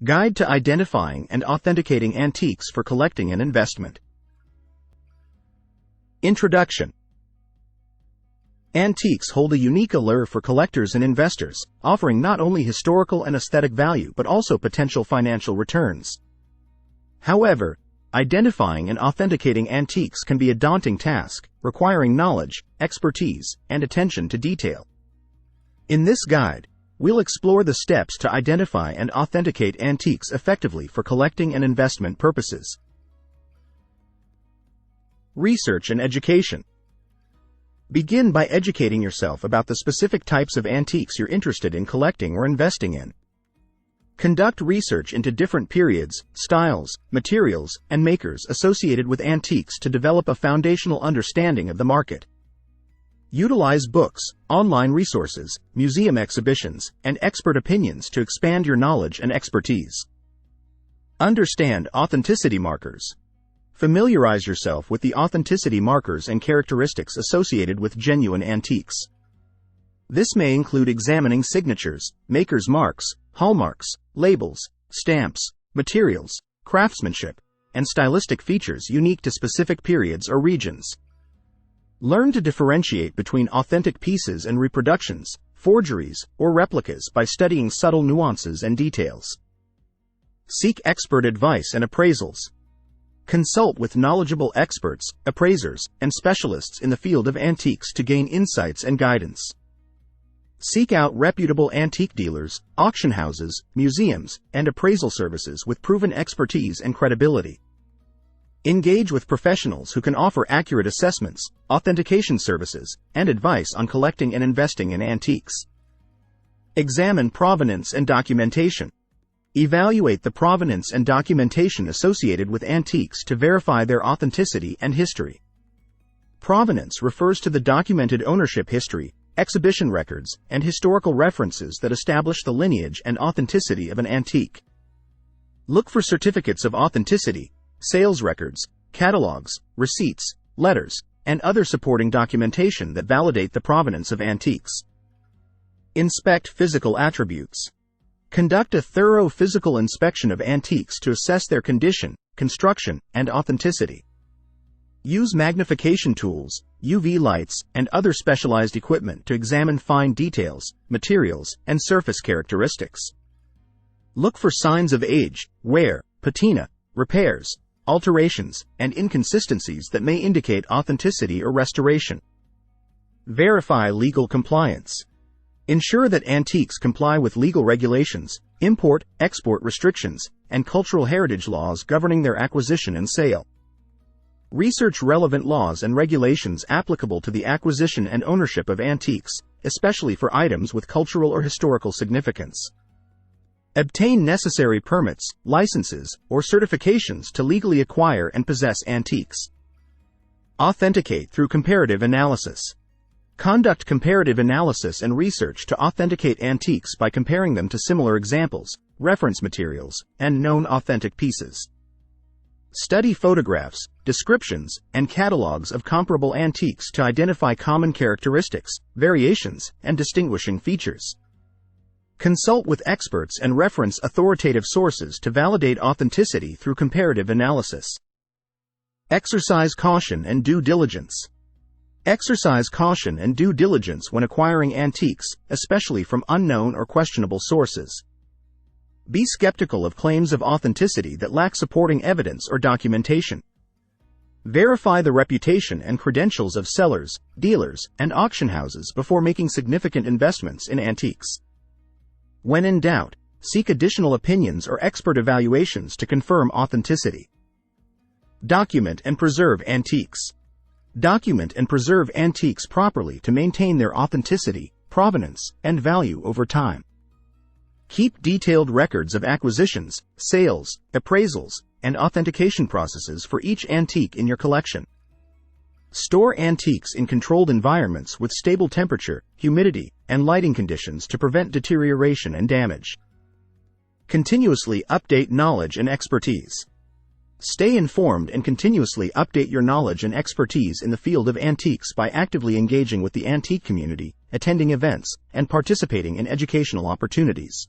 Guide to Identifying and Authenticating Antiques for Collecting and Investment. Introduction. Antiques hold a unique allure for collectors and investors, offering not only historical and aesthetic value but also potential financial returns. However, identifying and authenticating antiques can be a daunting task, requiring knowledge, expertise, and attention to detail. In this guide, we'll explore the steps to identify and authenticate antiques effectively for collecting and investment purposes. Research and education. Begin by educating yourself about the specific types of antiques you're interested in collecting or investing in. Conduct research into different periods, styles, materials, and makers associated with antiques to develop a foundational understanding of the market. Utilize books, online resources, museum exhibitions, and expert opinions to expand your knowledge and expertise. Understand authenticity markers. Familiarize yourself with the authenticity markers and characteristics associated with genuine antiques. This may include examining signatures, maker's marks, hallmarks, labels, stamps, materials, craftsmanship, and stylistic features unique to specific periods or regions. Learn to differentiate between authentic pieces and reproductions, forgeries, or replicas by studying subtle nuances and details. Seek expert advice and appraisals. Consult with knowledgeable experts, appraisers, and specialists in the field of antiques to gain insights and guidance. Seek out reputable antique dealers, auction houses, museums, and appraisal services with proven expertise and credibility. Engage with professionals who can offer accurate assessments, authentication services, and advice on collecting and investing in antiques. Examine provenance and documentation. Evaluate the provenance and documentation associated with antiques to verify their authenticity and history. Provenance refers to the documented ownership history, exhibition records, and historical references that establish the lineage and authenticity of an antique. Look for certificates of authenticity, sales records, catalogs, receipts, letters, and other supporting documentation that validate the provenance of antiques. Inspect physical attributes. Conduct a thorough physical inspection of antiques to assess their condition, construction, and authenticity. Use magnification tools, UV lights, and other specialized equipment to examine fine details, materials, and surface characteristics. Look for signs of age, wear, patina, repairs, alterations, and inconsistencies that may indicate authenticity or restoration. Verify legal compliance. Ensure that antiques comply with legal regulations, import-export restrictions, and cultural heritage laws governing their acquisition and sale. Research relevant laws and regulations applicable to the acquisition and ownership of antiques, especially for items with cultural or historical significance. Obtain necessary permits, licenses, or certifications to legally acquire and possess antiques. Authenticate through comparative analysis. Conduct comparative analysis and research to authenticate antiques by comparing them to similar examples, reference materials, and known authentic pieces. Study photographs, descriptions, and catalogs of comparable antiques to identify common characteristics, variations, and distinguishing features. Consult with experts and reference authoritative sources to validate authenticity through comparative analysis. Exercise caution and due diligence. Exercise caution and due diligence when acquiring antiques, especially from unknown or questionable sources. Be skeptical of claims of authenticity that lack supporting evidence or documentation. Verify the reputation and credentials of sellers, dealers, and auction houses before making significant investments in antiques. When in doubt, seek additional opinions or expert evaluations to confirm authenticity. Document and preserve antiques. Document and preserve antiques properly to maintain their authenticity, provenance, and value over time. Keep detailed records of acquisitions, sales, appraisals, and authentication processes for each antique in your collection. Store antiques in controlled environments with stable temperature, humidity, and lighting conditions to prevent deterioration and damage. Continuously update knowledge and expertise. Stay informed and continuously update your knowledge and expertise in the field of antiques by actively engaging with the antique community, attending events, and participating in educational opportunities.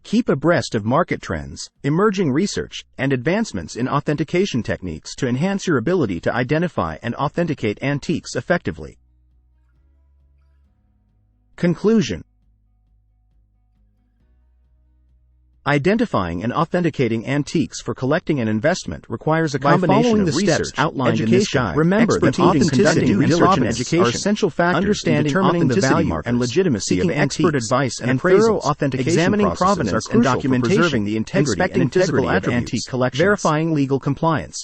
Keep abreast of market trends, emerging research, and advancements in authentication techniques to enhance your ability to identify and authenticate antiques effectively. Conclusion. Identifying and authenticating antiques for collecting and investment requires a combination of research, outlined in this guide. Remember that authenticity, research, and education are essential factors in determining the value and legitimacy of expert advice and thorough authentication examining provenance and documentation, preserving the integrity and physical attributes, antique collections, verifying legal compliance.